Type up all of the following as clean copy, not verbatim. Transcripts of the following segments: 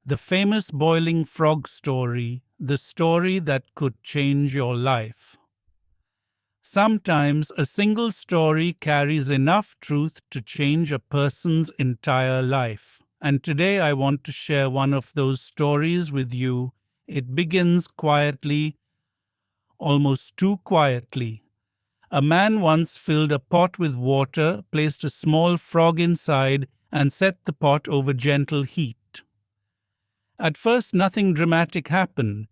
The famous boiling frog story, the story that could change your life. Sometimes a single story carries enough truth to change a person's entire life. And today I want to share one of those stories with you. It begins quietly, almost too quietly. A man once filled a pot with water, placed a small frog inside, and set the pot over gentle heat. At first, nothing dramatic happened.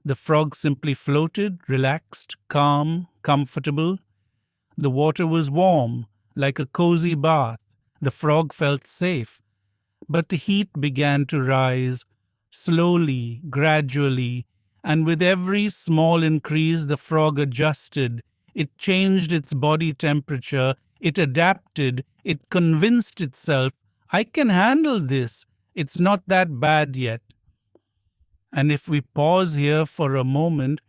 The frog simply floated, relaxed, calm, comfortable. The water was warm, like a cozy bath. The frog felt safe. But the heat began to rise, slowly, gradually, and with every small increase, the frog adjusted. It changed its body temperature. It adapted. It convinced itself, I can handle this. It's not that bad yet. And if we pause here for a moment,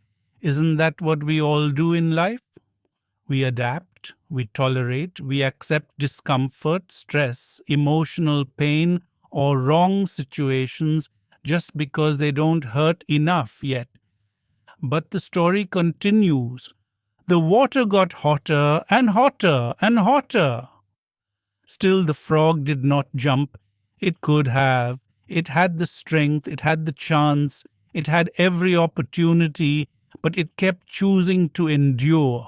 isn't that what we all do in life? We adapt, we tolerate, we accept discomfort, stress, emotional pain, or wrong situations just because they don't hurt enough yet. But the story continues. The water got hotter and hotter and hotter. Still, the frog did not jump. It could have. It had the strength, it had the chance, it had every opportunity, but it kept choosing to endure.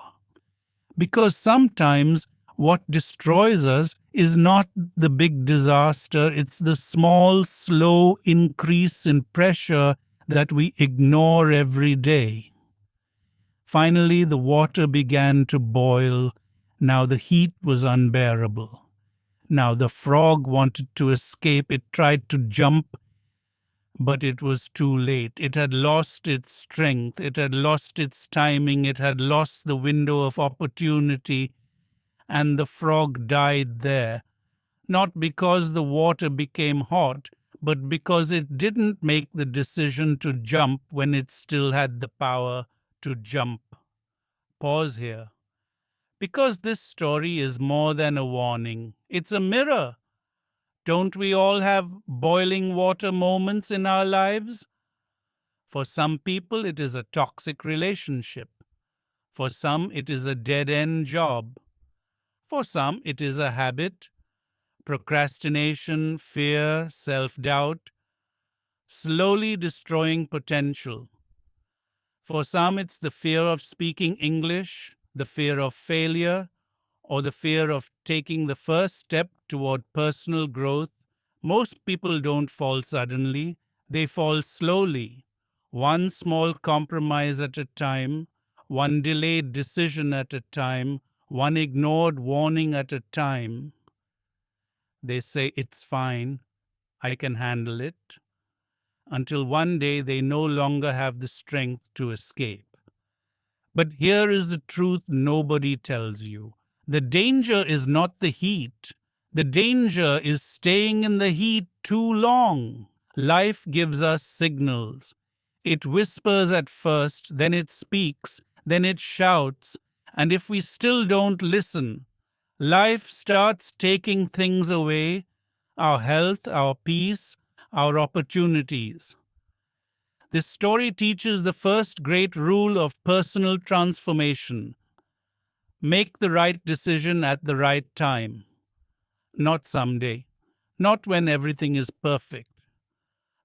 Because sometimes what destroys us is not the big disaster, it's the small, slow increase in pressure that we ignore every day. Finally, the water began to boil. Now the heat was unbearable. Now the frog wanted to escape. It tried to jump, but it was too late. It had lost its strength. It had lost its timing. It had lost the window of opportunity, and the frog died there. Not because the water became hot, but because it didn't make the decision to jump when it still had the power to jump. Pause here. Because this story is more than a warning. It's a mirror. Don't we all have boiling water moments in our lives? For some people, it is a toxic relationship. For some, it is a dead-end job. For some, it is a habit, procrastination, fear, self-doubt, slowly destroying potential. For some, it's the fear of speaking English, the fear of failure, or the fear of taking the first step toward personal growth. Most people don't fall suddenly, they fall slowly, one small compromise at a time, one delayed decision at a time, one ignored warning at a time. They say, it's fine, I can handle it, until one day they no longer have the strength to escape. But here is the truth nobody tells you. The danger is not the heat. The danger is staying in the heat too long. Life gives us signals. It whispers at first, then it speaks, then it shouts, and if we still don't listen, life starts taking things away, our health, our peace, our opportunities. This story teaches the first great rule of personal transformation. Make the right decision at the right time. Not someday. Not when everything is perfect.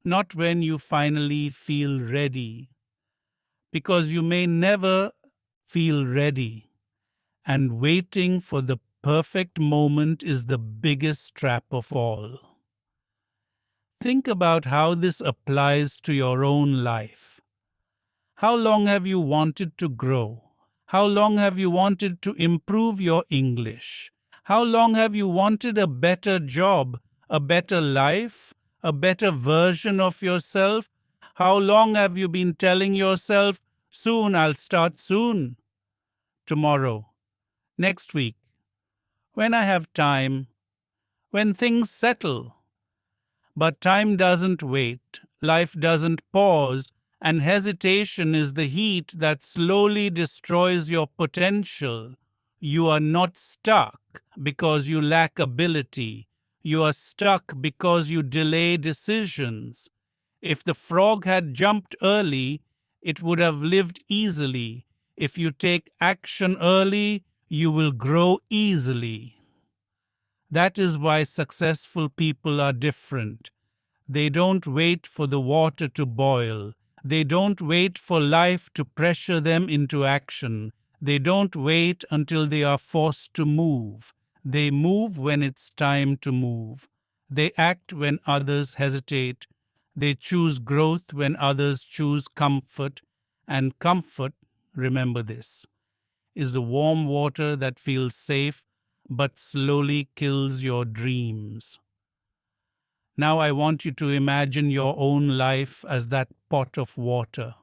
Not when you finally feel ready. Because you may never feel ready. And waiting for the perfect moment is the biggest trap of all. Think about how this applies to your own life. How long have you wanted to grow? How long have you wanted to improve your English? How long have you wanted a better job, a better life, a better version of yourself? How long have you been telling yourself, soon I'll start soon, tomorrow, next week, when I have time, when things settle? But time doesn't wait, life doesn't pause, and hesitation is the heat that slowly destroys your potential. You are not stuck because you lack ability. You are stuck because you delay decisions. If the frog had jumped early, it would have lived easily. If you take action early, you will grow easily. That is why successful people are different. They don't wait for the water to boil. They don't wait for life to pressure them into action. They don't wait until they are forced to move. They move when it's time to move. They act when others hesitate. They choose growth when others choose comfort. And comfort, remember this, is the warm water that feels safe but slowly kills your dreams. Now I want you to imagine your own life as that pot of water.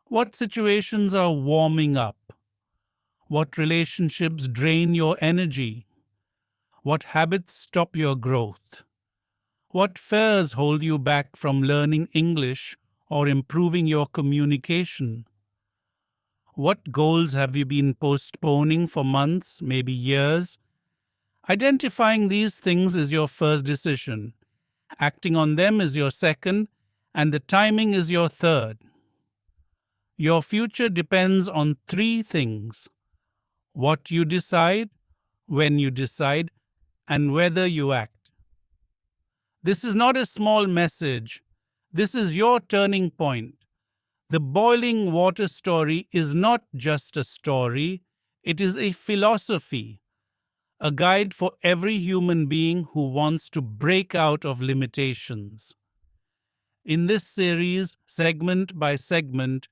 What situations are warming up? What relationships drain your energy? What habits stop your growth? What fears hold you back from learning English or improving your communication? What goals have you been postponing for months, maybe years? Identifying these things is your first decision. Acting on them is your second, and the timing is your third. Your future depends on three things: what you decide, when you decide, and whether you act. This is not a small message. This is your turning point. The boiling water story is not just a story, it is a philosophy, a guide for every human being who wants to break out of limitations. In this series, segment by segment,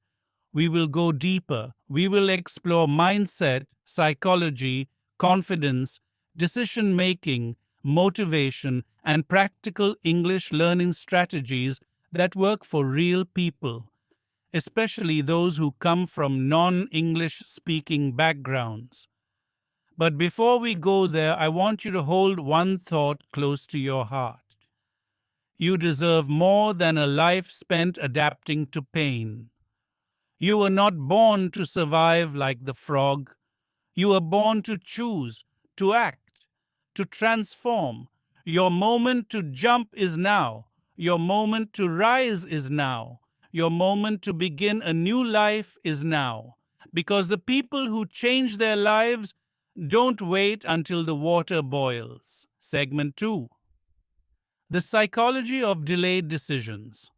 we will go deeper. We will explore mindset, psychology, confidence, decision making, motivation, and practical English learning strategies that work for real people, especially those who come from non-English speaking backgrounds. But before we go there, I want you to hold one thought close to your heart. You deserve more than a life spent adapting to pain. You were not born to survive like the frog. You were born to choose, to act, to transform. Your moment to jump is now. Your moment to rise is now. Your moment to begin a new life is now. Because the people who change their lives don't wait until the water boils. Segment 2. The psychology of delayed decisions.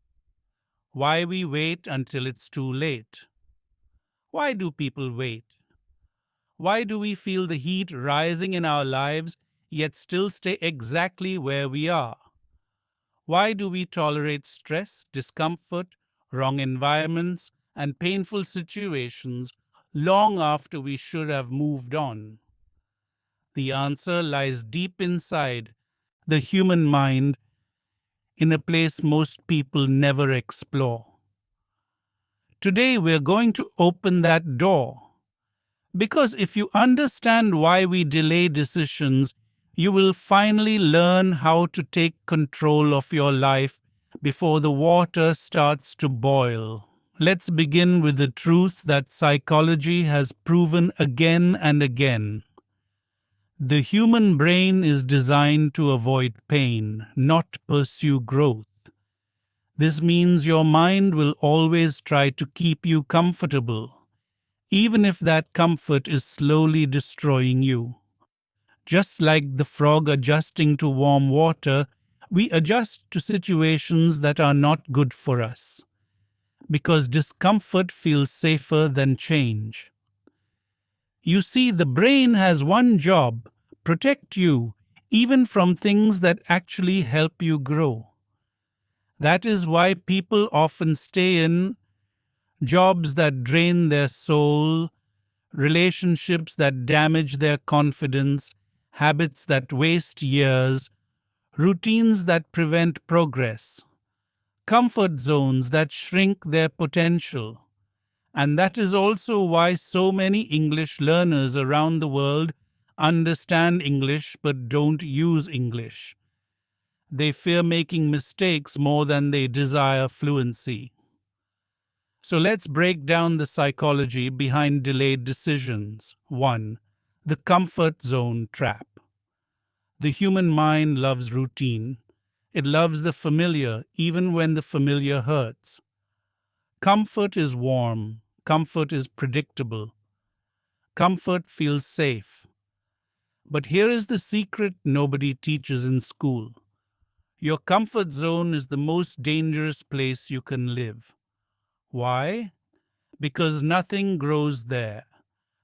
Why we wait until it's too late. Why do people wait? Why do we feel the heat rising in our lives yet still stay exactly where we are? Why do we tolerate stress, discomfort, wrong environments, and painful situations long after we should have moved on? The answer lies deep inside the human mind, in a place most people never explore. Today we're going to open that door. Because if you understand why we delay decisions, you will finally learn how to take control of your life before the water starts to boil. Let's begin with the truth that psychology has proven again and again. The human brain is designed to avoid pain, not pursue growth. This means your mind will always try to keep you comfortable, even if that comfort is slowly destroying you. Just like the frog adjusting to warm water, we adjust to situations that are not good for us, because discomfort feels safer than change. You see, the brain has one job: protect you, even from things that actually help you grow. That is why people often stay in jobs that drain their soul, relationships that damage their confidence, habits that waste years, routines that prevent progress, comfort zones that shrink their potential. And that is also why so many English learners around the world understand English but don't use English. They fear making mistakes more than they desire fluency. So let's break down the psychology behind delayed decisions. 1. The comfort zone trap. The human mind loves routine. It loves the familiar even when the familiar hurts. Comfort is warm. Comfort is predictable. Comfort feels safe. But here is the secret nobody teaches in school. Your comfort zone is the most dangerous place you can live. Why? Because nothing grows there.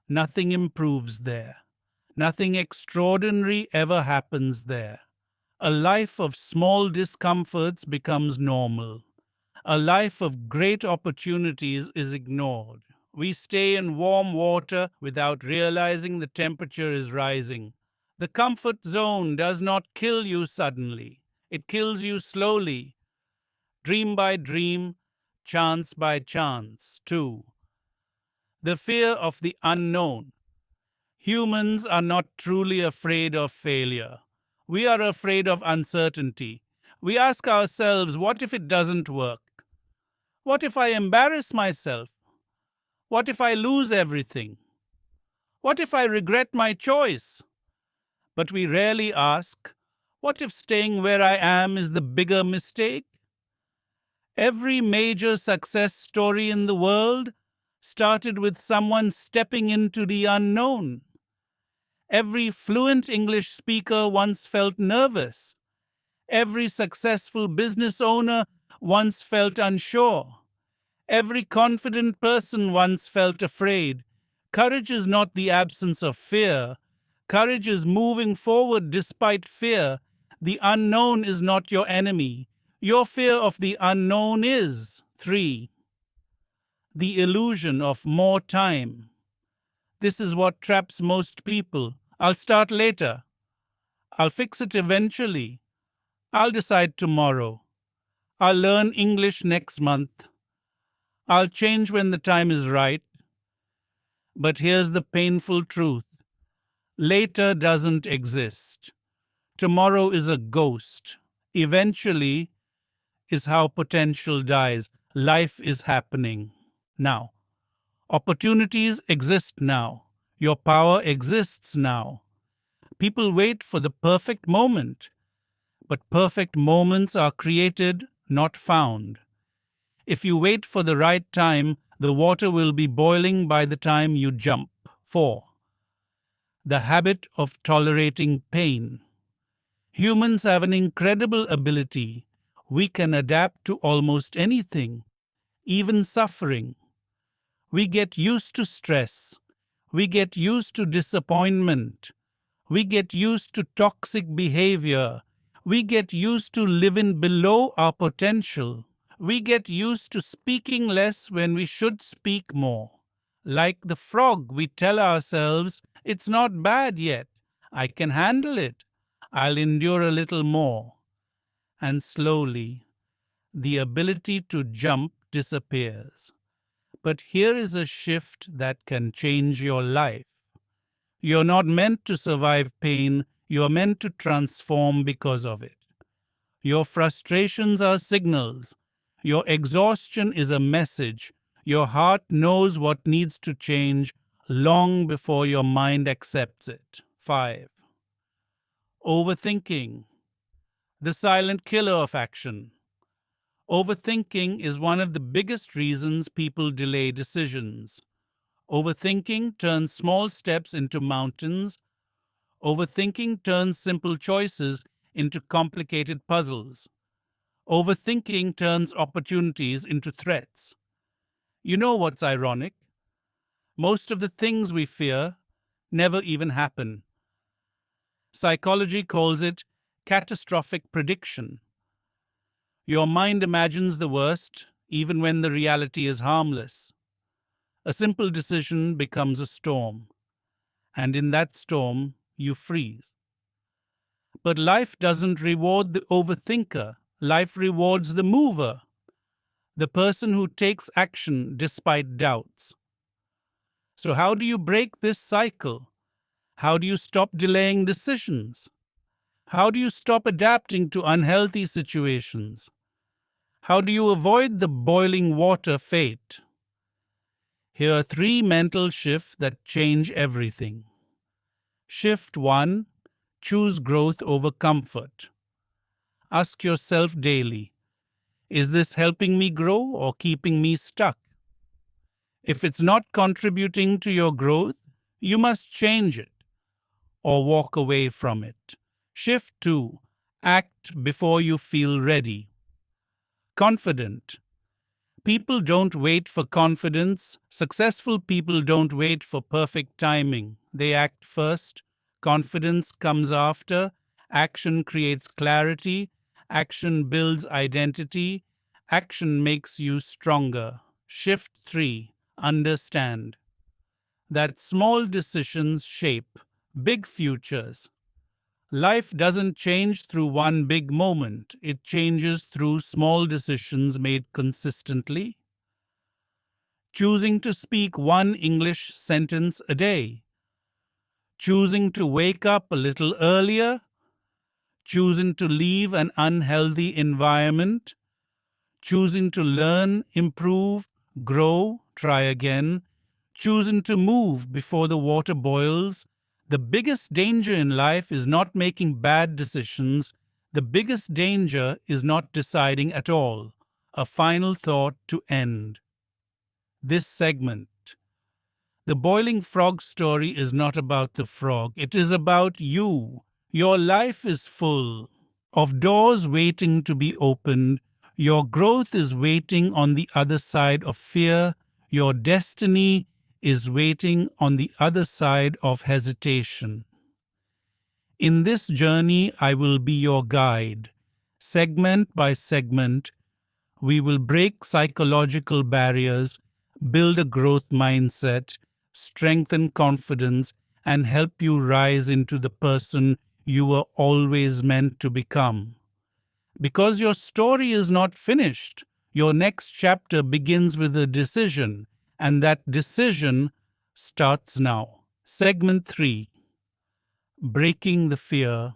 Nothing improves there. Nothing extraordinary ever happens there. A life of small discomforts becomes normal. A life of great opportunities is ignored. We stay in warm water without realizing the temperature is rising. The comfort zone does not kill you suddenly. It kills you slowly, dream by dream, chance by chance, too. The fear of the unknown. Humans are not truly afraid of failure. We are afraid of uncertainty. We ask ourselves, what if it doesn't work? What if I embarrass myself? What if I lose everything? What if I regret my choice? But we rarely ask, what if staying where I am is the bigger mistake? Every major success story in the world started with someone stepping into the unknown. Every fluent English speaker once felt nervous. Every successful business owner once felt unsure. Every confident person once felt afraid. Courage is not the absence of fear. Courage is moving forward despite fear. The unknown is not your enemy. Your fear of the unknown is. 3. The illusion of more time. This is what traps most people. I'll start later. I'll fix it eventually. I'll decide tomorrow. I'll learn English next month. I'll change when the time is right. But here's the painful truth. Later doesn't exist. Tomorrow is a ghost. Eventually is how potential dies. Life is happening now. Opportunities exist now. Your power exists now. People wait for the perfect moment. But perfect moments are created, not found. If you wait for the right time, the water will be boiling by the time you jump. 4. The habit of tolerating pain. Humans have an incredible ability. We can adapt to almost anything, even suffering. We get used to stress. We get used to disappointment. We get used to toxic behavior. We get used to living below our potential. We get used to speaking less when we should speak more. Like the frog, we tell ourselves, it's not bad yet. I can handle it. I'll endure a little more. And slowly, the ability to jump disappears. But here is a shift that can change your life. You're not meant to survive pain, you're meant to transform because of it. Your frustrations are signals. Your exhaustion is a message. Your heart knows what needs to change long before your mind accepts it. 5. Overthinking, the silent killer of action. Overthinking is one of the biggest reasons people delay decisions. Overthinking turns small steps into mountains. Overthinking turns simple choices into complicated puzzles. Overthinking turns opportunities into threats. You know what's ironic? Most of the things we fear never even happen. Psychology calls it catastrophic prediction. Your mind imagines the worst even when the reality is harmless. A simple decision becomes a storm, and in that storm, you freeze. But life doesn't reward the overthinker. Life rewards the mover, the person who takes action despite doubts. So how do you break this cycle? How do you stop delaying decisions? How do you stop adapting to unhealthy situations? How do you avoid the boiling water fate? Here are 3 mental shifts that change everything. Shift 1. Choose growth over comfort. Ask yourself daily, is this helping me grow or keeping me stuck? If it's not contributing to your growth, you must change it or walk away from it. Shift 2. Act before you feel ready. Confident. People don't wait for confidence. Successful people don't wait for perfect timing. They act first. Confidence comes after. Action creates clarity. Action builds identity. Action makes you stronger. Shift 3. Understand that small decisions shape big futures. Life doesn't change through one big moment. It changes through small decisions made consistently. Choosing to speak one English sentence a day. Choosing to wake up a little earlier. Choosing to leave an unhealthy environment. Choosing to learn, improve, grow, try again. Choosing to move before the water boils. The biggest danger in life is not making bad decisions. The biggest danger is not deciding at all. A final thought to end this segment. The boiling frog story is not about the frog. It is about you. Your life is full of doors waiting to be opened. Your growth is waiting on the other side of fear. Your destiny is waiting on the other side of hesitation. In this journey, I will be your guide. Segment by segment, we will break psychological barriers, build a growth mindset, strengthen confidence, and help you rise into the person you were always meant to become. Because your story is not finished, your next chapter begins with a decision, and that decision starts now. Segment 3. Breaking the fear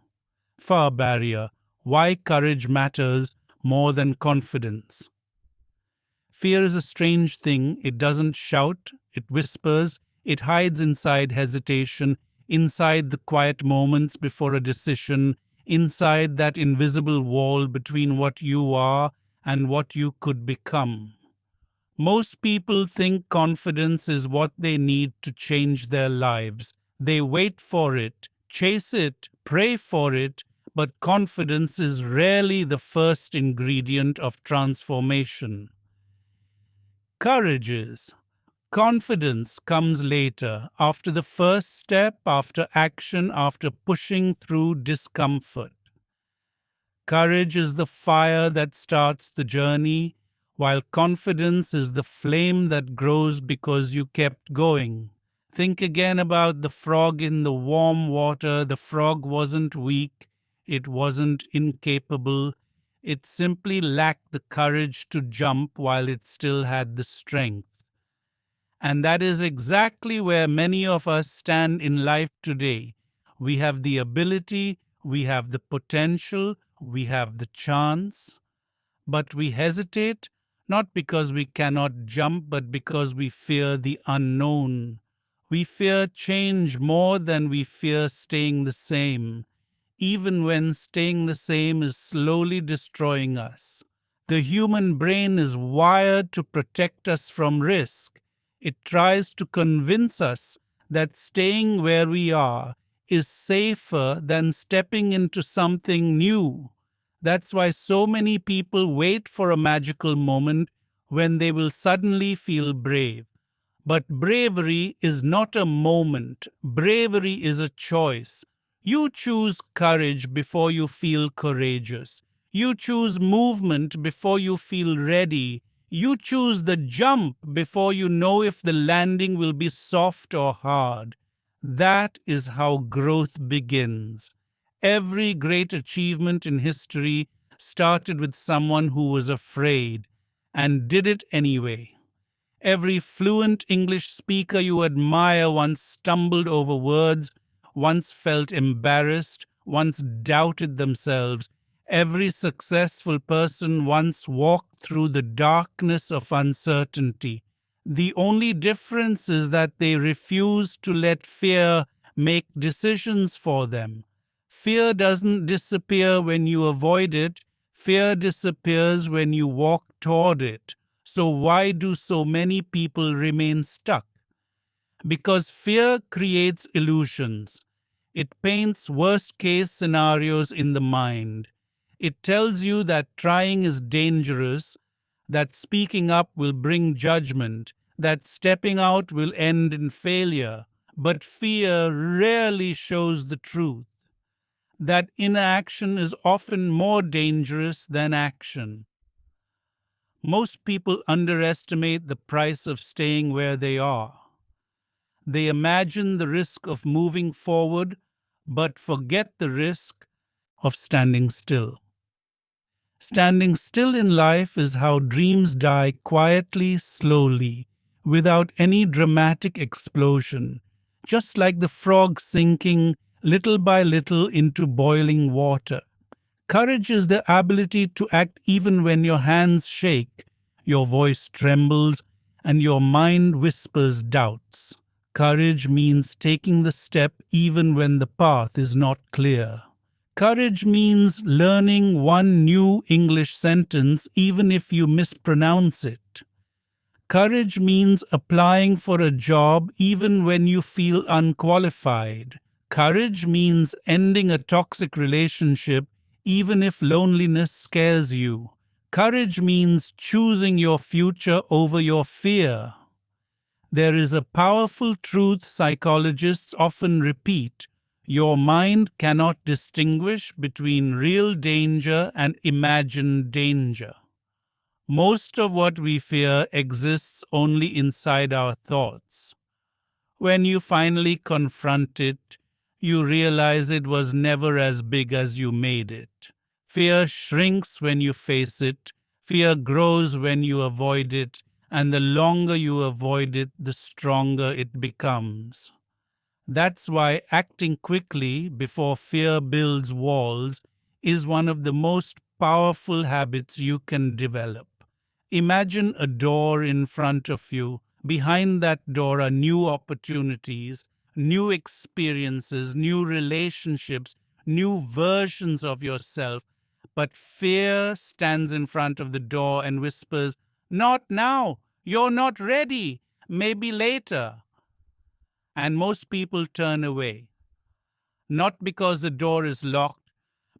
barrier. Why courage matters more than confidence. Fear is a strange thing. It doesn't shout, it whispers, it hides inside hesitation, inside the quiet moments before a decision, inside that invisible wall between what you are and what you could become. Most people think confidence is what they need to change their lives. They wait for it, chase it, pray for it, but confidence is rarely the first ingredient of transformation. Courage is. Confidence comes later, after the first step, after action, after pushing through discomfort. Courage is the fire that starts the journey, while confidence is the flame that grows because you kept going. Think again about the frog in the warm water. The frog wasn't weak, it wasn't incapable. It simply lacked the courage to jump while it still had the strength. And that is exactly where many of us stand in life today. We have the ability, we have the potential, we have the chance, but we hesitate not because we cannot jump, but because we fear the unknown. We fear change more than we fear staying the same, even when staying the same is slowly destroying us. The human brain is wired to protect us from risk. It tries to convince us that staying where we are is safer than stepping into something new. That's why so many people wait for a magical moment when they will suddenly feel brave. But bravery is not a moment. Bravery is a choice. You choose courage before you feel courageous. You choose movement before you feel ready. You choose the jump before you know if the landing will be soft or hard. That is how growth begins. Every great achievement in history started with someone who was afraid and did it anyway. Every fluent English speaker you admire once stumbled over words, once felt embarrassed, once doubted themselves. Every successful person once walked through the darkness of uncertainty. The only difference is that they refused to let fear make decisions for them. Fear doesn't disappear when you avoid it. Fear disappears when you walk toward it. So, why do so many people remain stuck? Because fear creates illusions. It paints worst case scenarios in the mind. It tells you that trying is dangerous, that speaking up will bring judgment, that stepping out will end in failure. But fear rarely shows the truth, that inaction is often more dangerous than action. Most people underestimate the price of staying where they are. They imagine the risk of moving forward, but forget the risk of standing still. Standing still in life is how dreams die quietly, slowly, without any dramatic explosion, just like the frog sinking little by little into boiling water. Courage is the ability to act even when your hands shake, your voice trembles, and your mind whispers doubts. Courage means taking the step even when the path is not clear. Courage means learning one new English sentence even if you mispronounce it. Courage means applying for a job even when you feel unqualified. Courage means ending a toxic relationship even if loneliness scares you. Courage means choosing your future over your fear. There is a powerful truth psychologists often repeat: your mind cannot distinguish between real danger and imagined danger. Most of what we fear exists only inside our thoughts. When you finally confront it, you realize it was never as big as you made it. Fear shrinks when you face it, fear grows when you avoid it, and the longer you avoid it, the stronger it becomes. That's why acting quickly before fear builds walls is one of the most powerful habits you can develop. Imagine a door in front of you. Behind that door are new opportunities, new experiences, new relationships, new versions of yourself. But fear stands in front of the door and whispers, "Not now, you're not ready, maybe later." And most people turn away, not because the door is locked,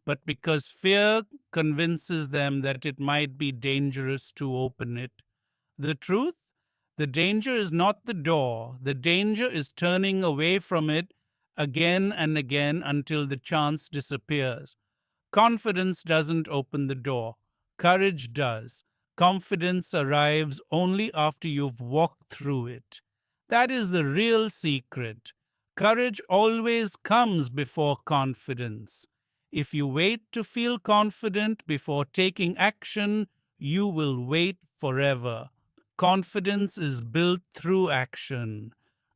but because fear convinces them that it might be dangerous to open it. The truth? The danger is not the door. The danger is turning away from it again and again until the chance disappears. Confidence doesn't open the door. Courage does. Confidence arrives only after you've walked through it. That is the real secret. Courage always comes before confidence. If you wait to feel confident before taking action, you will wait forever. Confidence is built through action,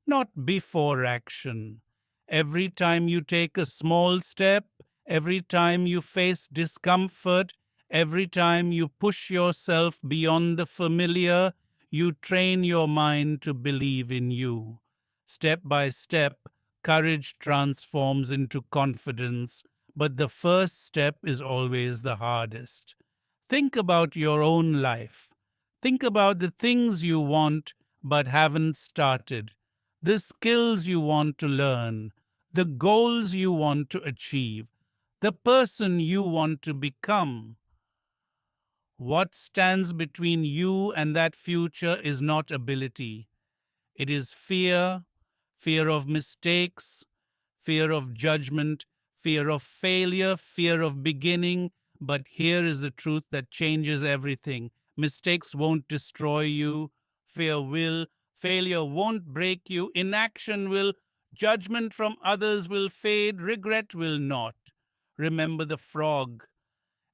not before action. Every time you take a small step, every time you face discomfort, every time you push yourself beyond the familiar, you train your mind to believe in you. Step by step, courage transforms into confidence, but the first step is always the hardest. Think about your own life. Think about the things you want but haven't started, the skills you want to learn, the goals you want to achieve, the person you want to become. What stands between you and that future is not ability. It is fear, fear of mistakes, fear of judgment, fear of failure, fear of beginning. But here is the truth that changes everything. Mistakes won't destroy you. Fear will. Failure won't break you. Inaction will. Judgment from others will fade. Regret will not. Remember the frog.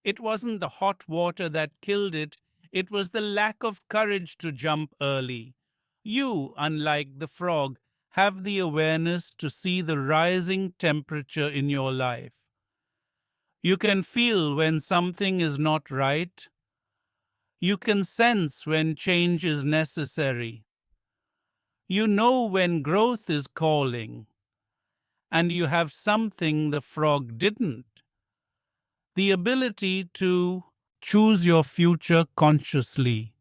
It wasn't the hot water that killed it. It was the lack of courage to jump early. You, unlike the frog, have the awareness to see the rising temperature in your life. You can feel when something is not right. You can sense when change is necessary. You know when growth is calling. And you have something the frog didn't: the ability to choose your future consciously.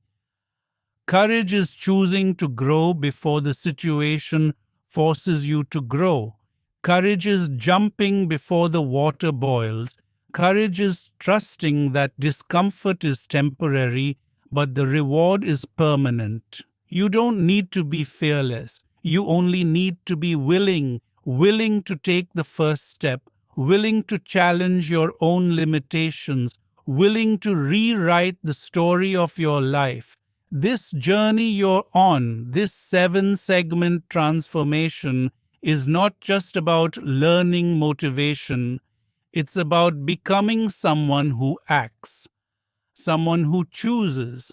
Courage is choosing to grow before the situation forces you to grow. Courage is jumping before the water boils. Courage is trusting that discomfort is temporary, but the reward is permanent. You don't need to be fearless. You only need to be willing to take the first step, willing to challenge your own limitations, willing to rewrite the story of your life. This journey you're on, this 7 segment transformation, is not just about learning motivation, it's about becoming someone who acts, someone who chooses,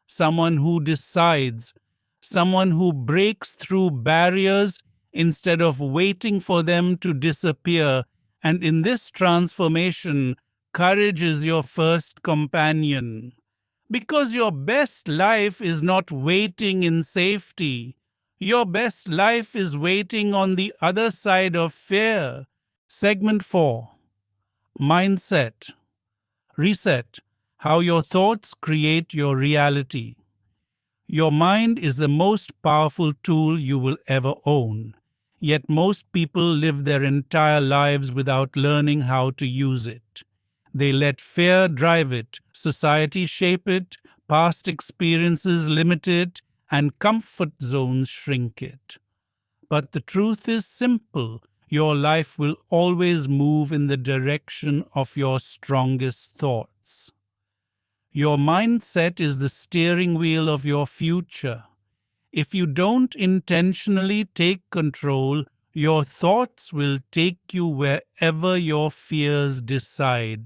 someone who decides, someone who breaks through barriers instead of waiting for them to disappear. And in this transformation, courage is your first companion. Because your best life is not waiting in safety. Your best life is waiting on the other side of fear. Segment 4. Mindset. Reset. How your thoughts create your reality. Your mind is the most powerful tool you will ever own. Yet most people live their entire lives without learning how to use it. They let fear drive it, society shape it, past experiences limit it, and comfort zones shrink it. But the truth is simple. Your life will always move in the direction of your strongest thoughts. Your mindset is the steering wheel of your future. If you don't intentionally take control, your thoughts will take you wherever your fears decide.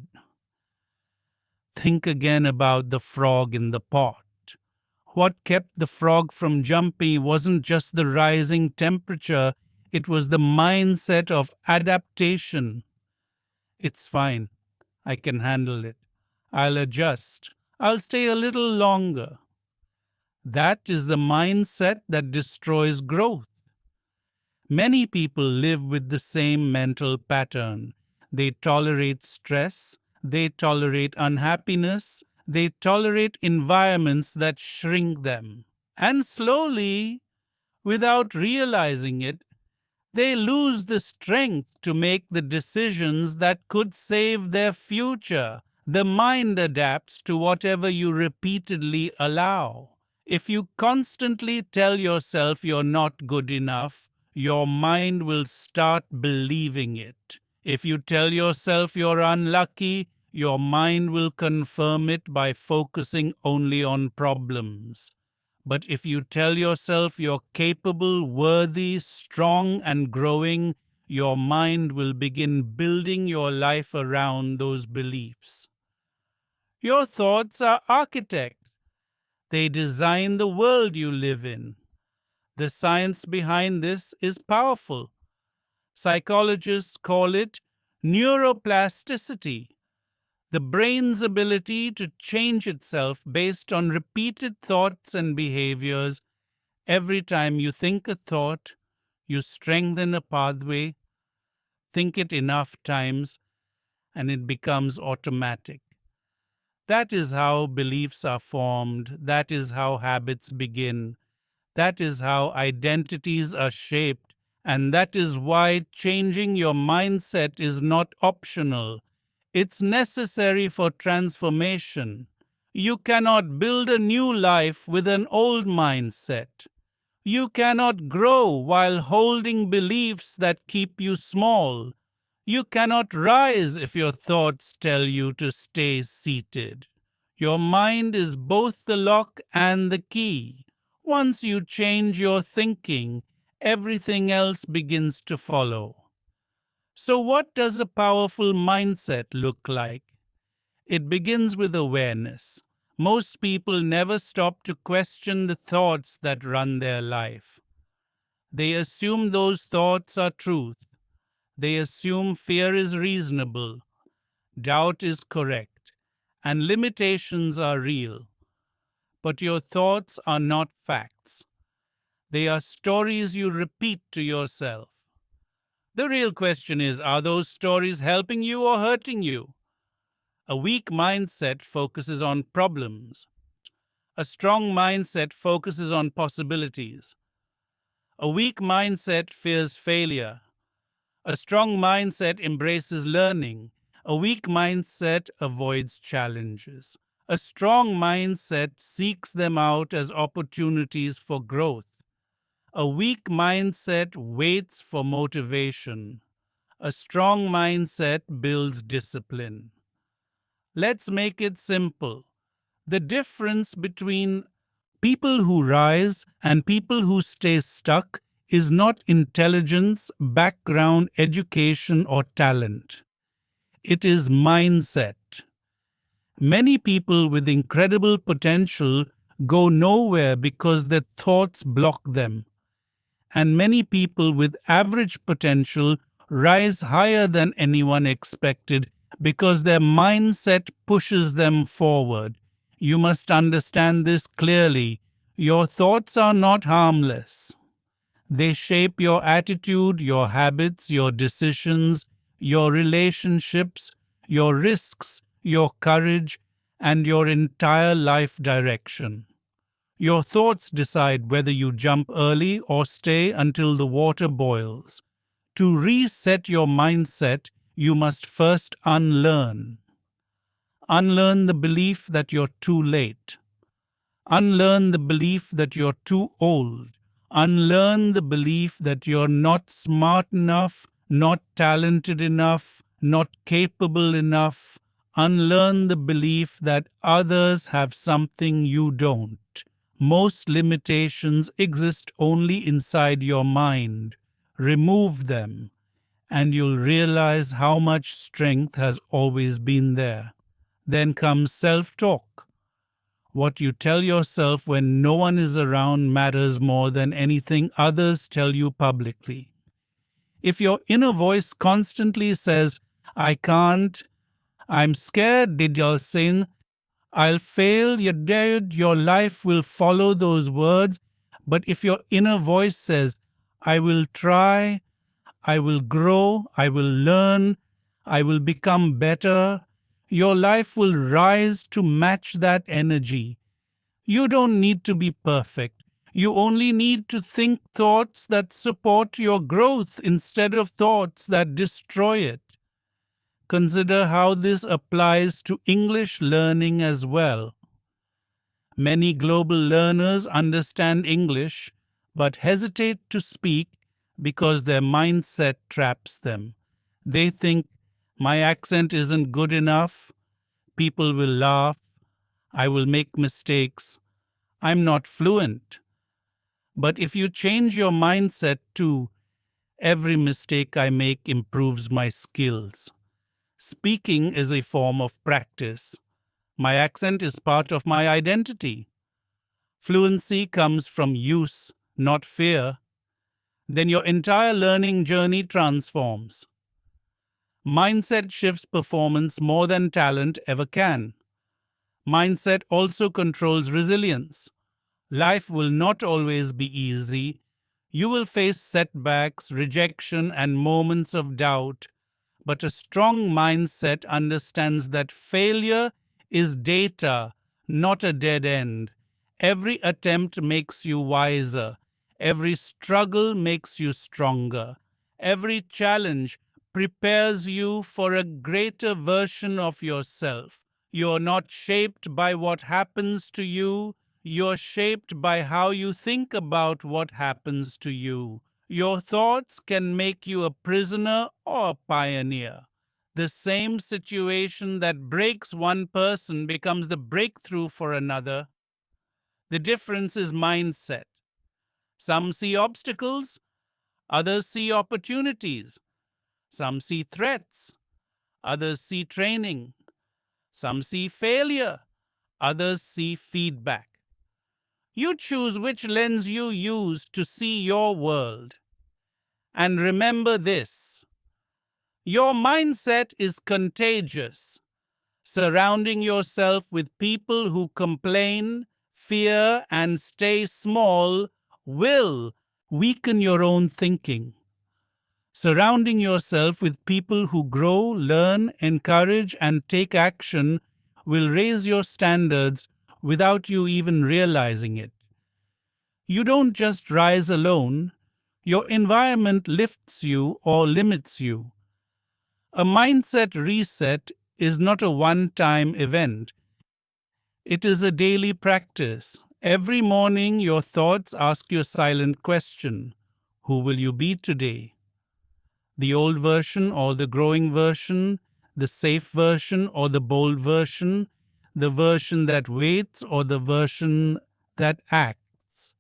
Think again about the frog in the pot. What kept the frog from jumping wasn't just the rising temperature, it was the mindset of adaptation. It's fine. I can handle it. I'll adjust. I'll stay a little longer. That is the mindset that destroys growth. Many people live with the same mental pattern. They tolerate stress, they tolerate unhappiness, they tolerate environments that shrink them. And slowly, without realizing it, they lose the strength to make the decisions that could save their future. The mind adapts to whatever you repeatedly allow. If you constantly tell yourself you're not good enough, your mind will start believing it. If you tell yourself you're unlucky, your mind will confirm it by focusing only on problems. But if you tell yourself you're capable, worthy, strong, and growing, your mind will begin building your life around those beliefs. Your thoughts are architects. They design the world you live in. The science behind this is powerful. Psychologists call it neuroplasticity, the brain's ability to change itself based on repeated thoughts and behaviors. Every time you think a thought, you strengthen a pathway. Think it enough times, and it becomes automatic. That is how beliefs are formed. That is how habits begin. That is how identities are shaped. And that is why changing your mindset is not optional. It's necessary for transformation. You cannot build a new life with an old mindset. You cannot grow while holding beliefs that keep you small. You cannot rise if your thoughts tell you to stay seated. Your mind is both the lock and the key. Once you change your thinking, everything else begins to follow. So, what does a powerful mindset look like? It begins with awareness. Most people never stop to question the thoughts that run their life. They assume those thoughts are truth. They assume fear is reasonable, doubt is correct, and limitations are real. But your thoughts are not facts. They are stories you repeat to yourself. The real question is, are those stories helping you or hurting you? A weak mindset focuses on problems. A strong mindset focuses on possibilities. A weak mindset fears failure. A strong mindset embraces learning. A weak mindset avoids challenges. A strong mindset seeks them out as opportunities for growth. A weak mindset waits for motivation. A strong mindset builds discipline. Let's make it simple. The difference between people who rise and people who stay stuck is not intelligence, background, education, or talent. It is mindset. Many people with incredible potential go nowhere because their thoughts block them. And many people with average potential rise higher than anyone expected because their mindset pushes them forward. You must understand this clearly. Your thoughts are not harmless. They shape your attitude, your habits, your decisions, your relationships, your risks, your courage, and your entire life direction. Your thoughts decide whether you jump early or stay until the water boils. To reset your mindset, you must first unlearn. Unlearn the belief that you're too late. Unlearn the belief that you're too old. Unlearn the belief that you're not smart enough, not talented enough, not capable enough. Unlearn the belief that others have something you don't. Most limitations exist only inside your mind. Remove them, and you'll realize how much strength has always been there. Then comes self-talk. What you tell yourself when no one is around matters more than anything others tell you publicly. If your inner voice constantly says, I can't, I'm scared, did you sin, I'll fail, you're dead, your life will follow those words. But if your inner voice says, I will try, I will grow, I will learn, I will become better, your life will rise to match that energy. You don't need to be perfect. You only need to think thoughts that support your growth instead of thoughts that destroy it. Consider how this applies to English learning as well. Many global learners understand English but hesitate to speak because their mindset traps them. They think, my accent isn't good enough, people will laugh, I will make mistakes, I'm not fluent. But if you change your mindset to, every mistake I make improves my skills. Speaking is a form of practice. My accent is part of my identity. Fluency comes from use, not fear. Then your entire learning journey transforms. Mindset shifts performance more than talent ever can. Mindset also controls resilience. Life will not always be easy. You will face setbacks, rejection, and moments of doubt. But a strong mindset understands that failure is data, not a dead end. Every attempt makes you wiser. Every struggle makes you stronger. Every challenge prepares you for a greater version of yourself. You're not shaped by what happens to you. You're shaped by how you think about what happens to you. Your thoughts can make you a prisoner or a pioneer. The same situation that breaks one person becomes the breakthrough for another. The difference is mindset. Some see obstacles, others see opportunities. Some see threats, others see training. Some see failure, others see feedback. You choose which lens you use to see your world. And remember this: your mindset is contagious. Surrounding yourself with people who complain, fear, and stay small will weaken your own thinking. Surrounding yourself with people who grow, learn, encourage, and take action will raise your standards without you even realizing it. You don't just rise alone, your environment lifts you or limits you. A mindset reset is not a one-time event. It is a daily practice. Every morning, your thoughts ask you a silent question. Who will you be today? The old version or the growing version? The safe version or the bold version? The version that waits or the version that acts?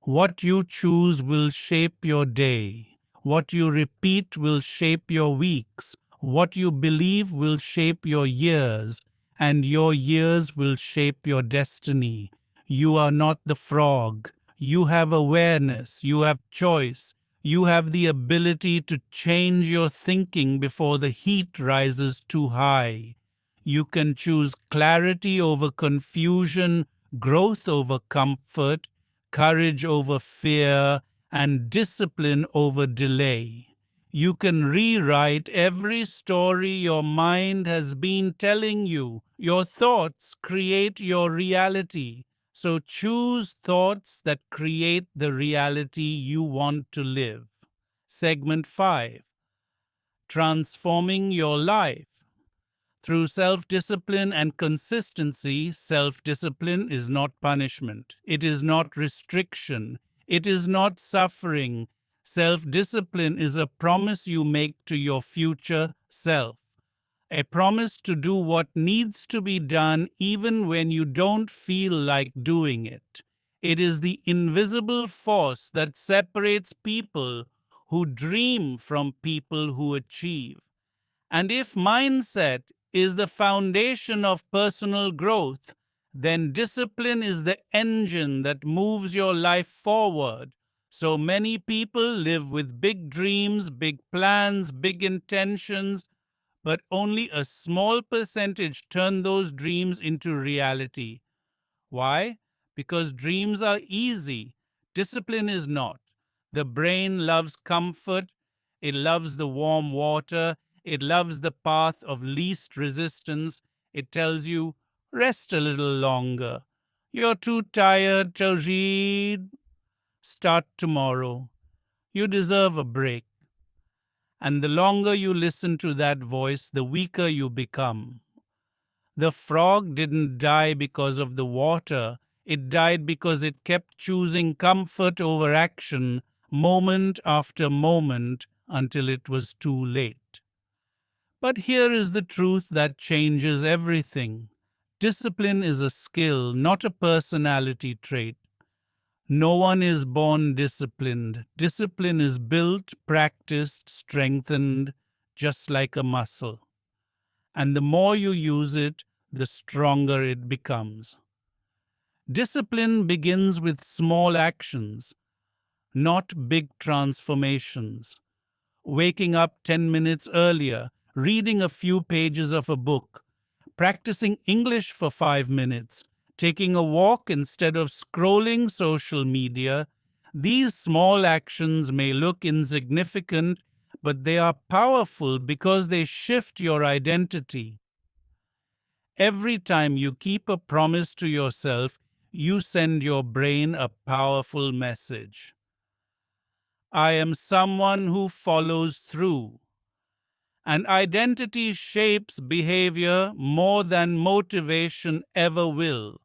What you choose will shape your day. What you repeat will shape your weeks. What you believe will shape your years, and your years will shape your destiny. You are not the frog. You have awareness. You have choice. You have the ability to change your thinking before the heat rises too high. You can choose clarity over confusion, growth over comfort, courage over fear, and discipline over delay. You can rewrite every story your mind has been telling you. Your thoughts create your reality. So choose thoughts that create the reality you want to live. Segment 5. Transforming your life. Through self-discipline and consistency, self-discipline is not punishment. It is not restriction. It is not suffering. Self-discipline is a promise you make to your future self. A promise to do what needs to be done even when you don't feel like doing it. It is the invisible force that separates people who dream from people who achieve. And if mindset is the foundation of personal growth, then discipline is the engine that moves your life forward. So many people live with big dreams, big plans, big intentions, but only a small percentage turn those dreams into reality. Why? Because dreams are easy. Discipline is not. The brain loves comfort. It loves the warm water. It loves the path of least resistance. It tells you, rest a little longer. You're too tired to read. Start tomorrow. You deserve a break. And the longer you listen to that voice, the weaker you become. The frog didn't die because of the water. It died because it kept choosing comfort over action, moment after moment, until it was too late. But here is the truth that changes everything. Discipline is a skill, not a personality trait. No one is born disciplined. Discipline is built, practiced, strengthened, just like a muscle. And the more you use it, the stronger it becomes. Discipline begins with small actions, not big transformations. Waking up 10 minutes earlier, reading a few pages of a book, practicing English for 5 minutes, taking a walk instead of scrolling social media. These small actions may look insignificant, but they are powerful because they shift your identity. Every time you keep a promise to yourself, you send your brain a powerful message. I am someone who follows through. And identity shapes behavior more than motivation ever will.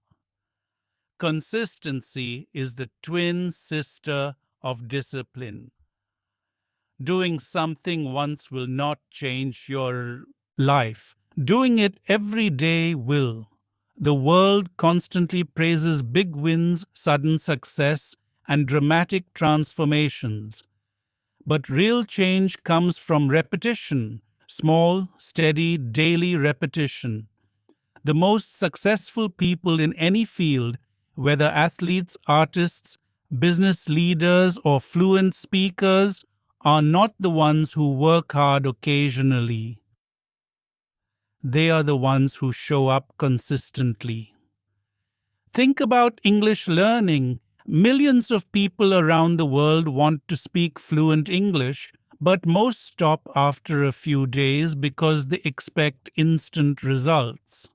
Consistency is the twin sister of discipline. Doing something once will not change your life. Doing it every day will. The world constantly praises big wins, sudden success, and dramatic transformations. But real change comes from repetition, small, steady, daily repetition. The most successful people in any field, whether athletes, artists, business leaders, or fluent speakers, are not the ones who work hard occasionally. They are the ones who show up consistently. Think about English learning. Millions of people around the world want to speak fluent English, But most stop after a few days because they expect instant results.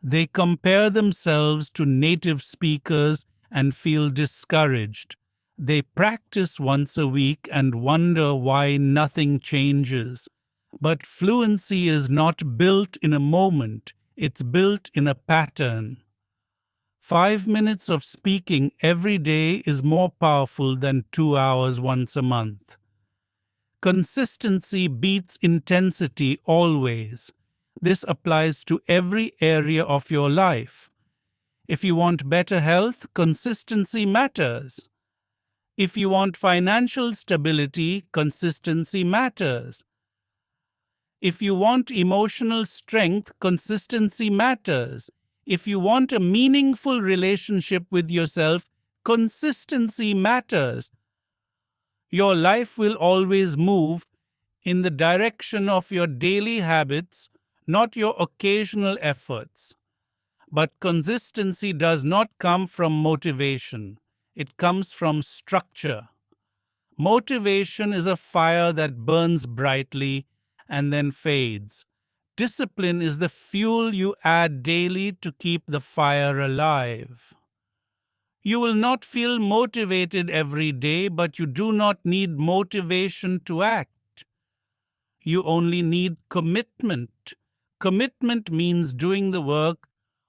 They compare themselves to native speakers and feel discouraged. They practice once a week and wonder why nothing changes. But fluency is not built in a moment, it's built in a pattern. 5 minutes of speaking every day is more powerful than 2 hours once a month. Consistency beats intensity always. This applies to every area of your life. If you want better health, consistency matters. If you want financial stability, consistency matters. If you want emotional strength, consistency matters. If you want a meaningful relationship with yourself, consistency matters. Your life will always move in the direction of your daily habits, not your occasional efforts. But consistency does not come from motivation. It comes from structure. Motivation is a fire that burns brightly and then fades. Discipline is the fuel you add daily to keep the fire alive. You will not feel motivated every day, but you do not need motivation to act. You only need commitment. Commitment means doing the work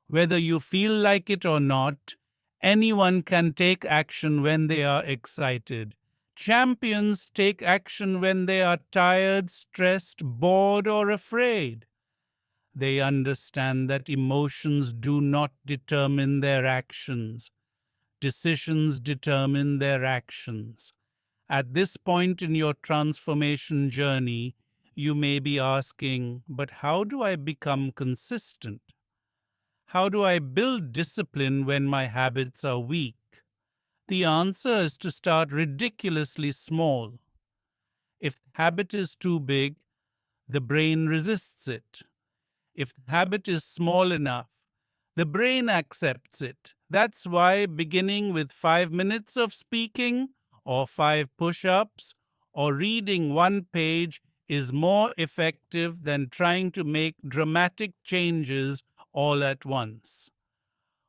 whether you feel like it or not. Anyone can take action when they are excited. Champions take action when they are tired, stressed, bored, or afraid. They understand that emotions do not determine their actions. Decisions determine their actions. At this point in your transformation journey, you may be asking, but how do I become consistent? How do I build discipline when my habits are weak? The answer is to start ridiculously small. If the habit is too big, the brain resists it. If the habit is small enough, the brain accepts it. That's why beginning with 5 minutes of speaking, or 5 push-ups, or reading one page is more effective than trying to make dramatic changes all at once.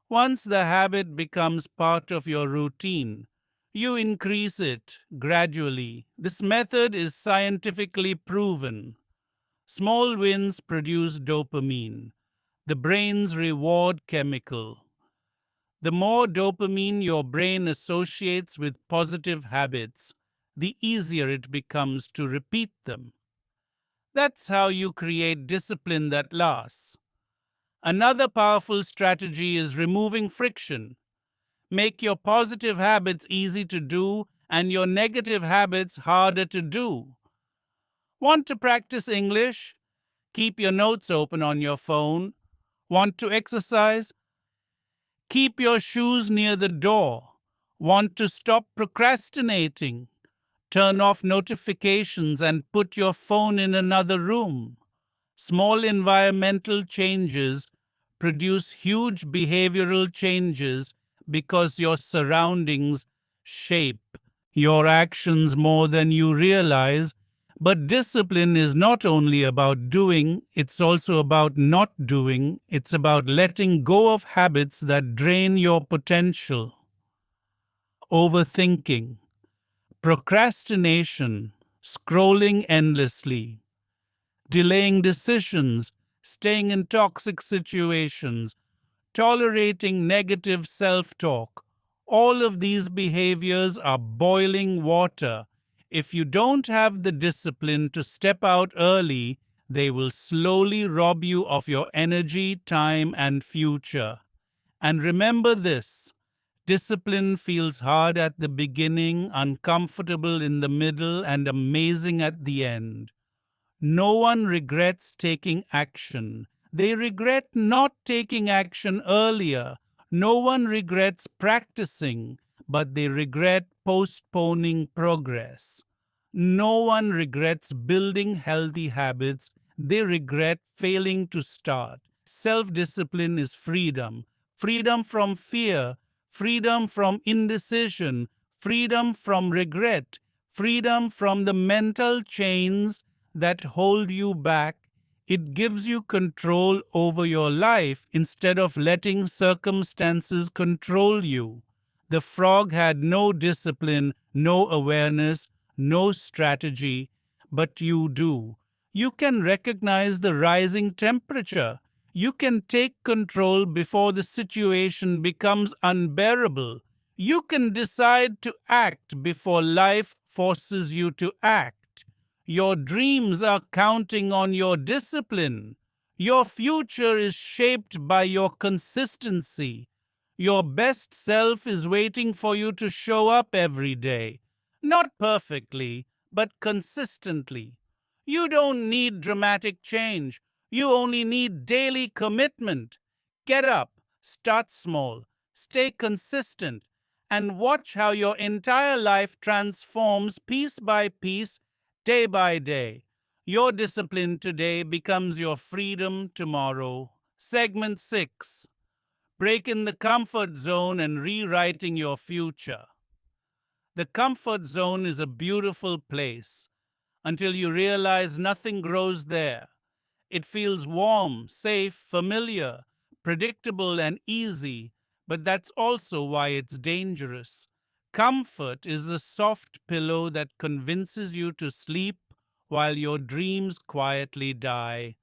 Once the habit becomes part of your routine, you increase it gradually. This method is scientifically proven. Small wins produce dopamine, the brain's reward chemical. The more dopamine your brain associates with positive habits, the easier it becomes to repeat them. That's how you create discipline that lasts. Another powerful strategy is removing friction. Make your positive habits easy to do and your negative habits harder to do. Want to practice English? Keep your notes open on your phone. Want to exercise? Keep your shoes near the door. Want to stop procrastinating? Turn off notifications and put your phone in another room. Small environmental changes produce huge behavioral changes because your surroundings shape your actions more than you realize. But discipline is not only about doing, it's also about not doing. It's about letting go of habits that drain your potential. Overthinking, procrastination, scrolling endlessly, delaying decisions, staying in toxic situations, tolerating negative self-talk. All of these behaviors are boiling water. If you don't have the discipline to step out early, they will slowly rob you of your energy, time, and future. And remember this: discipline feels hard at the beginning, uncomfortable in the middle, and amazing at the end. No one regrets taking action. They regret not taking action earlier. No one regrets practicing, but they regret postponing progress. No one regrets building healthy habits. They regret failing to start. Self-discipline is freedom. Freedom from fear, freedom from indecision, freedom from regret, freedom from the mental chains that hold you back. It gives you control over your life instead of letting circumstances control you. The frog had no discipline, no awareness, no strategy, but you do. You can recognize the rising temperature. You can take control before the situation becomes unbearable. You can decide to act before life forces you to act. Your dreams are counting on your discipline. Your future is shaped by your consistency. Your best self is waiting for you to show up every day. Not perfectly, but consistently. You don't need dramatic change. You only need daily commitment. Get up, start small, stay consistent, and watch how your entire life transforms piece by piece, day by day. Your discipline today becomes your freedom tomorrow. Segment 6: Breaking the comfort zone and rewriting your future. The comfort zone is a beautiful place until you realize nothing grows there. It feels warm, safe, familiar, predictable, and easy, but that's also why it's dangerous. Comfort is the soft pillow that convinces you to sleep while your dreams quietly die.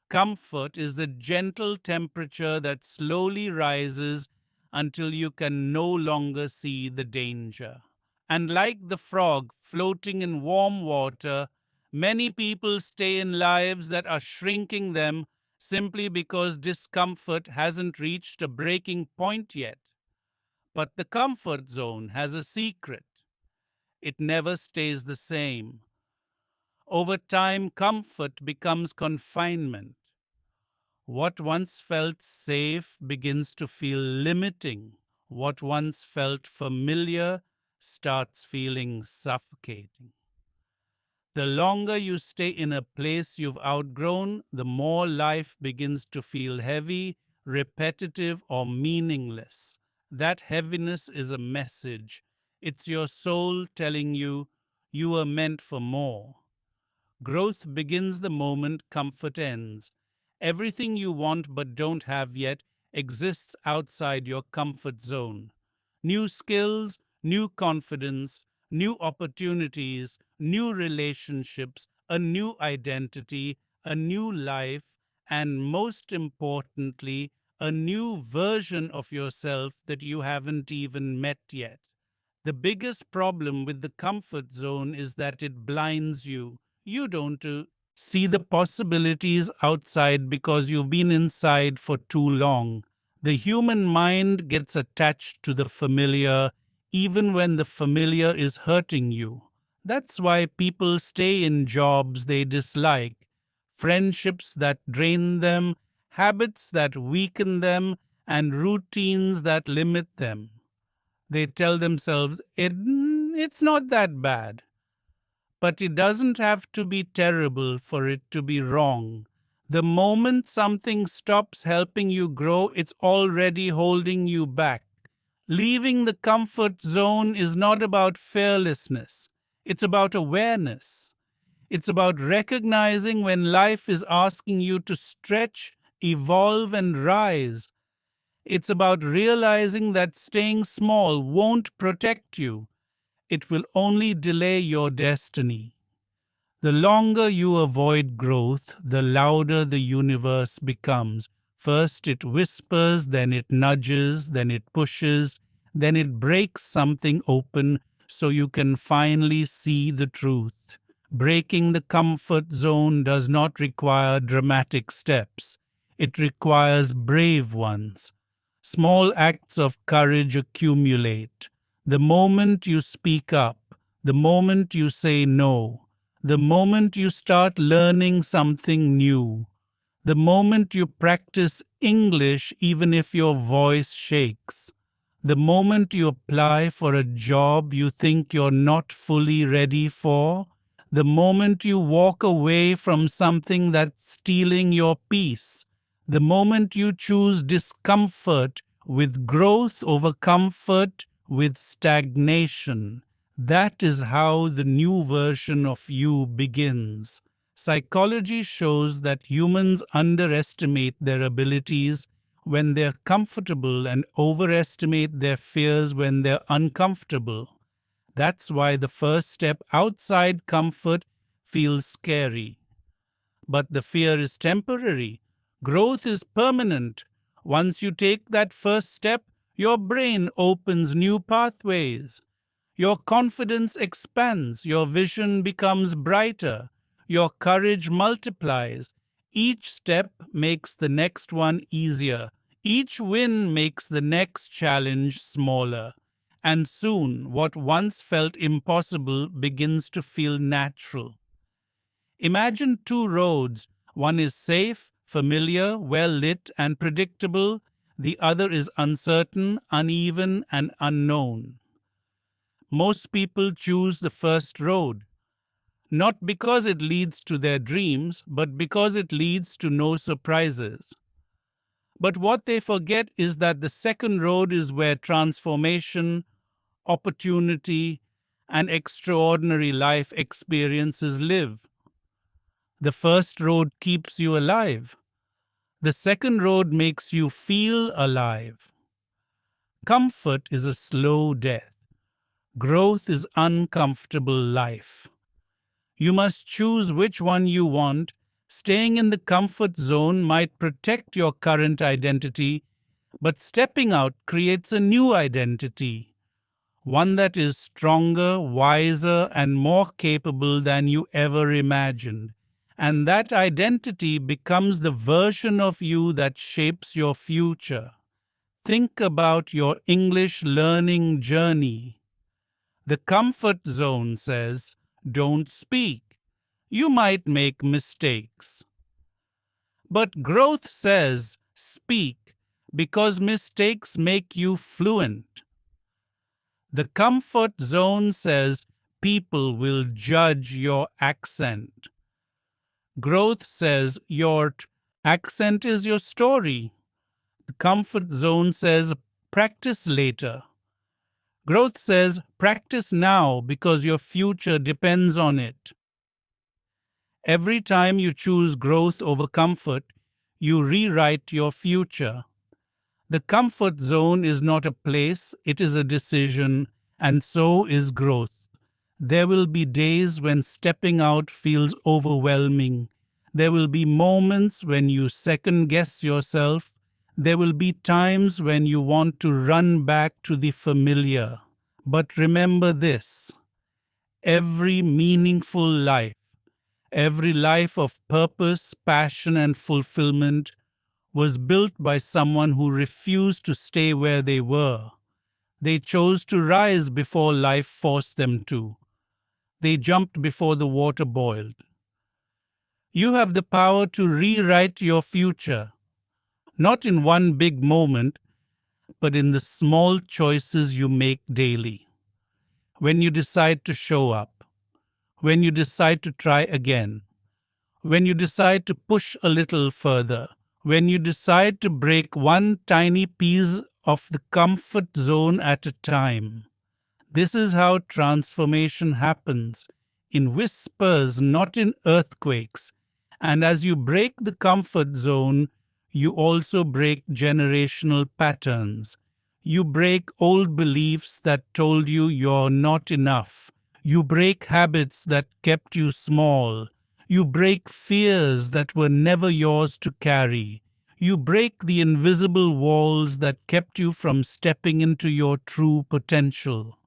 Comfort is the gentle temperature that slowly rises until you can no longer see the danger. And like the frog floating in warm water, many people stay in lives that are shrinking them simply because discomfort hasn't reached a breaking point yet. But the comfort zone has a secret. It never stays the same. Over time, comfort becomes confinement. What once felt safe begins to feel limiting. What once felt familiar starts feeling suffocating. The longer you stay in a place you've outgrown, the more life begins to feel heavy, repetitive, or meaningless. That heaviness is a message. It's your soul telling you you are meant for more. Growth begins the moment comfort ends. Everything you want but don't have yet exists outside your comfort zone. New skills, new confidence, new opportunities, new relationships, a new identity, a new life, and most importantly, a new version of yourself that you haven't even met yet. The biggest problem with the comfort zone is that it blinds you. You don't see the possibilities outside because you've been inside for too long. The human mind gets attached to the familiar even when the familiar is hurting you. That's why people stay in jobs they dislike, friendships that drain them, habits that weaken them, and routines that limit them. They tell themselves it's not that bad. But it doesn't have to be terrible for it to be wrong. The moment something stops helping you grow, it's already holding you back. Leaving the comfort zone is not about fearlessness. It's about awareness. It's about recognizing when life is asking you to stretch, evolve, and rise. It's about realizing that staying small won't protect you. It will only delay your destiny. The longer you avoid growth, the louder the universe becomes. First it whispers, then it nudges, then it pushes, then it breaks something open so you can finally see the truth. Breaking the comfort zone does not require dramatic steps. It requires brave ones. Small acts of courage accumulate. The moment you speak up, the moment you say no, the moment you start learning something new, the moment you practice English even if your voice shakes, the moment you apply for a job you think you're not fully ready for, the moment you walk away from something that's stealing your peace, the moment you choose discomfort with growth over comfort with stagnation, That is how the new version of you begins. Psychology shows that humans underestimate their abilities when they're comfortable and overestimate their fears when they're uncomfortable. That's why the first step outside comfort feels scary. But the fear is temporary. Growth is permanent. Once you take that first step, your brain opens new pathways. Your confidence expands, your vision becomes brighter, your courage multiplies. Each step makes the next one easier. Each win makes the next challenge smaller. And soon, what once felt impossible begins to feel natural. Imagine two roads. One is safe, familiar, well lit, and predictable. The other is uncertain, uneven, and unknown. Most people choose the first road, not because it leads to their dreams, but because it leads to no surprises. But what they forget is that the second road is where transformation, opportunity, and extraordinary life experiences live. The first road keeps you alive. The second road makes you feel alive. Comfort is a slow death. Growth is uncomfortable life. You must choose which one you want. Staying in the comfort zone might protect your current identity, but stepping out creates a new identity, one that is stronger, wiser, and more capable than you ever imagined. And that identity becomes the version of you that shapes your future. Think about your English learning journey. The comfort zone says, don't speak. You might make mistakes. But growth says, speak, because mistakes make you fluent. The comfort zone says, people will judge your accent. Growth says, your accent is your story. The comfort zone says, practice later. Growth says, practice now because your future depends on it. Every time you choose growth over comfort, you rewrite your future. The comfort zone is not a place, it is a decision, and so is growth. There will be days when stepping out feels overwhelming. There will be moments when you second guess yourself. There will be times when you want to run back to the familiar. But remember this: every meaningful life, every life of purpose, passion, and fulfillment was built by someone who refused to stay where they were. They chose to rise before life forced them to. They jumped before the water boiled. You have the power to rewrite your future, not in one big moment, but in the small choices you make daily. When you decide to show up, when you decide to try again, when you decide to push a little further, when you decide to break one tiny piece of the comfort zone at a time. This is how transformation happens, in whispers, not in earthquakes. And as you break the comfort zone, you also break generational patterns. You break old beliefs that told you you're not enough. You break habits that kept you small. You break fears that were never yours to carry. You break the invisible walls that kept you from stepping into your true potential.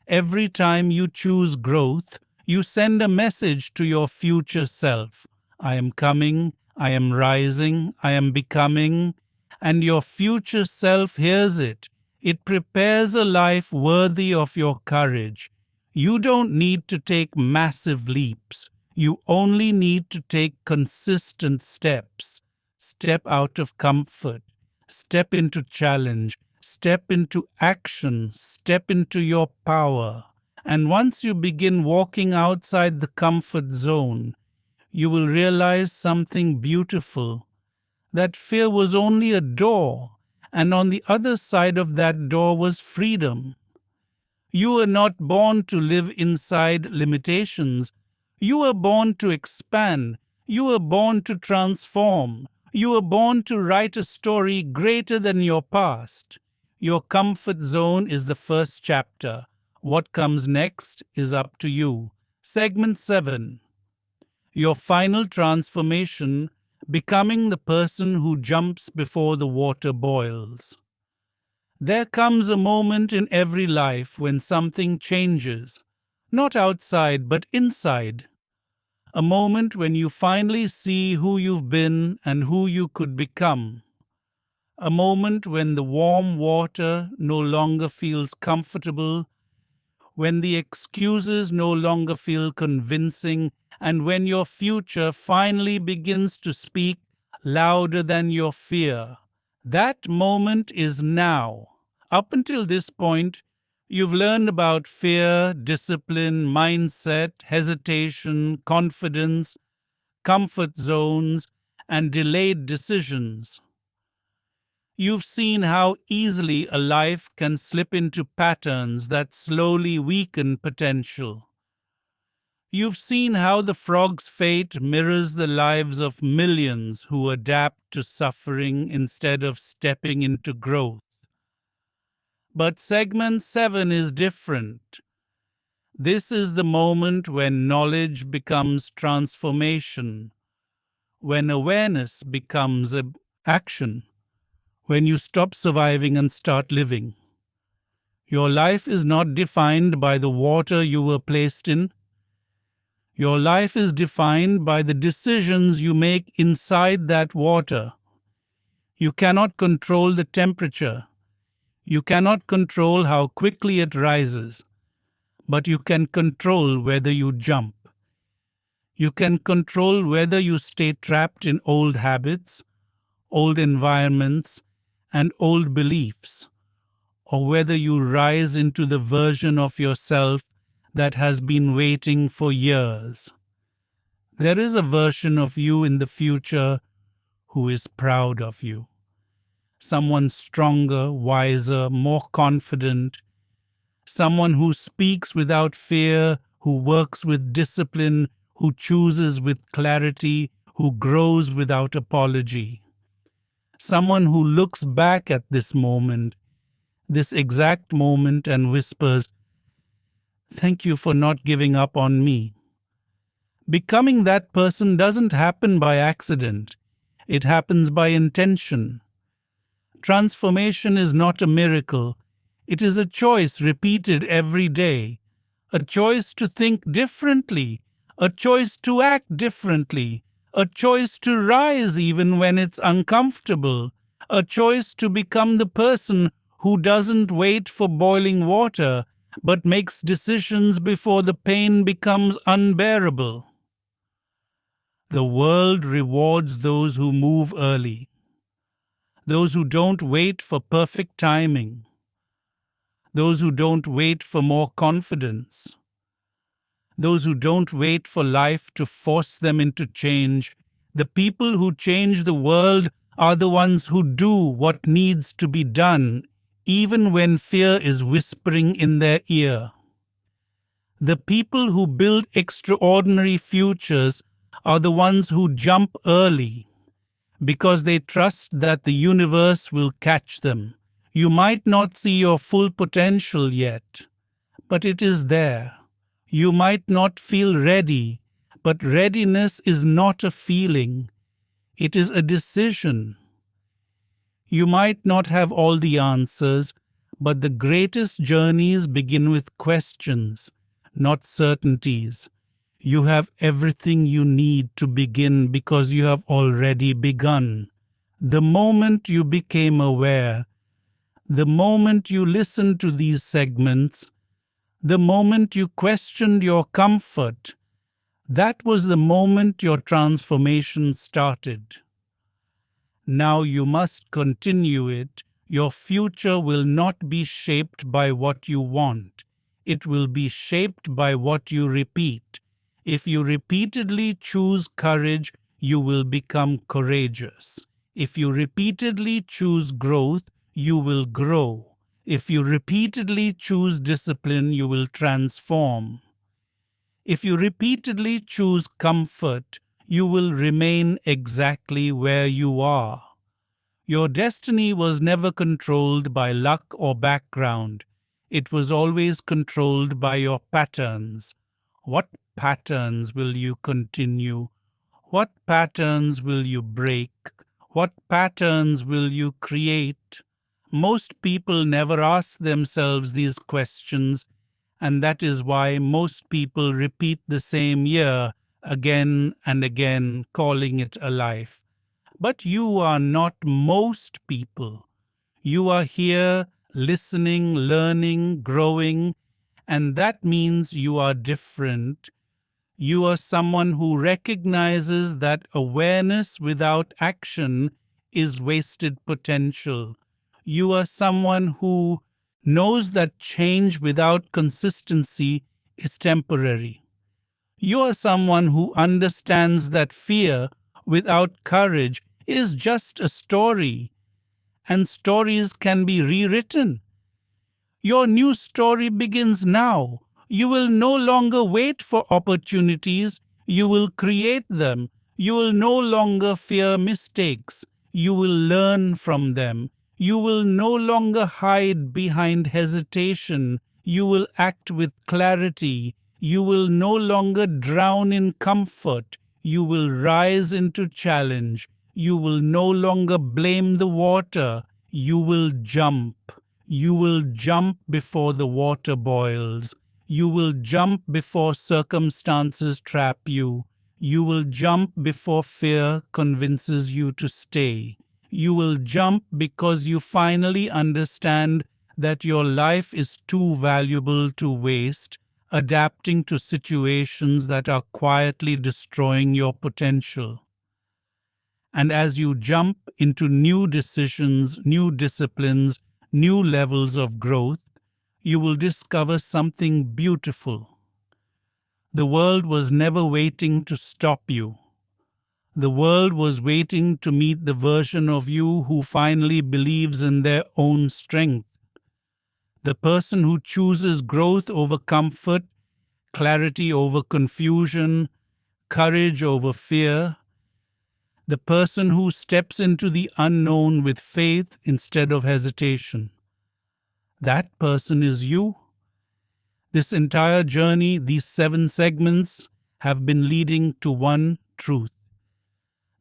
Every time you choose growth, you send a message to your future self. I am coming, I am rising, I am becoming, and your future self hears it. It prepares a life worthy of your courage. You don't need to take massive leaps. You only need to take consistent steps. Step out of comfort. Step into challenge. Step into action. Step into your power. And once you begin walking outside the comfort zone, you will realize something beautiful. That fear was only a door, and on the other side of that door was freedom. You were not born to live inside limitations. You were born to expand. You were born to transform. You were born to write a story greater than your past. Your comfort zone is the first chapter. What comes next is up to you. Segment 7. Your final transformation, becoming the person who jumps before the water boils. There comes a moment in every life when something changes, not outside but inside. A moment when you finally see who you've been and who you could become. A moment when the warm water no longer feels comfortable, when the excuses no longer feel convincing, and when your future finally begins to speak louder than your fear. That moment is now. Up until this point, you've learned about fear, discipline, mindset, hesitation, confidence, comfort zones, and delayed decisions. You've seen how easily a life can slip into patterns that slowly weaken potential. You've seen how the frog's fate mirrors the lives of millions who adapt to suffering instead of stepping into growth. But segment 7 is different. This is the moment when knowledge becomes transformation, when awareness becomes action, when you stop surviving and start living. Your life is not defined by the water you were placed in. Your life is defined by the decisions you make inside that water. You cannot control the temperature. You cannot control how quickly it rises, but you can control whether you jump. You can control whether you stay trapped in old habits, old environments, and old beliefs, or whether you rise into the version of yourself that has been waiting for years. There is a version of you in the future who is proud of you. Someone stronger, wiser, more confident. Someone who speaks without fear, who works with discipline, who chooses with clarity, who grows without apology. Someone who looks back at this moment, this exact moment, and whispers, "Thank you for not giving up on me." Becoming that person doesn't happen by accident. It happens by intention. Transformation is not a miracle. It is a choice repeated every day. A choice to think differently. A choice to act differently. A choice to rise even when it's uncomfortable. A choice to become the person who doesn't wait for boiling water, but makes decisions before the pain becomes unbearable. The world rewards those who move early, those who don't wait for perfect timing, those who don't wait for more confidence, those who don't wait for life to force them into change. The people who change the world are the ones who do what needs to be done, even when fear is whispering in their ear. The people who build extraordinary futures are the ones who jump early, because they trust that the universe will catch them. You might not see your full potential yet, but it is there. You might not feel ready, but readiness is not a feeling. It is a decision. You might not have all the answers, but the greatest journeys begin with questions, not certainties. You have everything you need to begin because you have already begun. The moment you became aware, the moment you listened to these segments, the moment you questioned your comfort, that was the moment your transformation started. Now you must continue it. Your future will not be shaped by what you want. It will be shaped by what you repeat. If you repeatedly choose courage, you will become courageous. If you repeatedly choose growth, you will grow. If you repeatedly choose discipline, you will transform. If you repeatedly choose comfort, you will remain exactly where you are. Your destiny was never controlled by luck or background. It was always controlled by your patterns. What patterns will you continue? What patterns will you break? What patterns will you create? Most people never ask themselves these questions, and that is why most people repeat the same year again and again, calling it a life. But you are not most people. You are here listening, learning, growing, and that means you are different. You are someone who recognizes that awareness without action is wasted potential. You are someone who knows that change without consistency is temporary. You are someone who understands that fear without courage is just a story, and stories can be rewritten. Your new story begins now. You will no longer wait for opportunities. You will create them. You will no longer fear mistakes. You will learn from them. You will no longer hide behind hesitation. You will act with clarity. You will no longer drown in comfort. You will rise into challenge. You will no longer blame the water. You will jump. You will jump before the water boils. You will jump before circumstances trap you. You will jump before fear convinces you to stay. You will jump because you finally understand that your life is too valuable to waste, adapting to situations that are quietly destroying your potential. And as you jump into new decisions, new disciplines, new levels of growth, you will discover something beautiful. The world was never waiting to stop you. The world was waiting to meet the version of you who finally believes in their own strength. The person who chooses growth over comfort, clarity over confusion, courage over fear. The person who steps into the unknown with faith instead of hesitation. That person is you. This entire journey, these 7 segments, have been leading to one truth.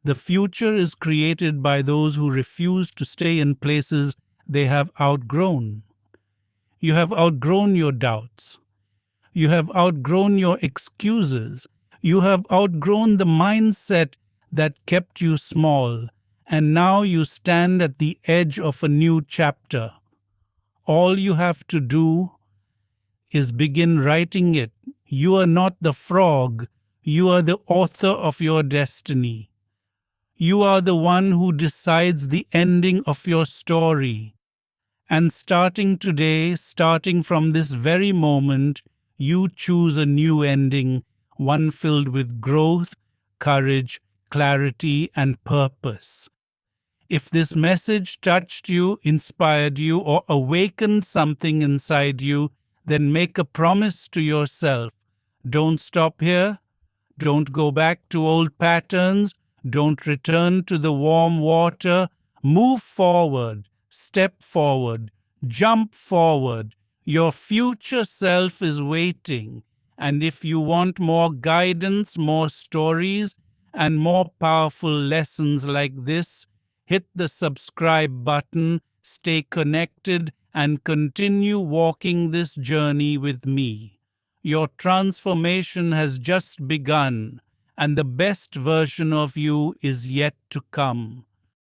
The future is created by those who refuse to stay in places they have outgrown. You have outgrown your doubts. You have outgrown your excuses. You have outgrown the mindset that kept you small, and now you stand at the edge of a new chapter. All you have to do is begin writing it. You are not the frog. You are the author of your destiny. You are the one who decides the ending of your story. And starting today, starting from this very moment, you choose a new ending, one filled with growth, courage, clarity, and purpose. If this message touched you, inspired you, or awakened something inside you, then make a promise to yourself. Don't stop here. Don't go back to old patterns. Don't return to the warm water. Move forward. Step forward. Jump forward. Your future self is waiting. And if you want more guidance, more stories, and more powerful lessons like this, hit the subscribe button, stay connected, and continue walking this journey with me. Your transformation has just begun, and the best version of you is yet to come.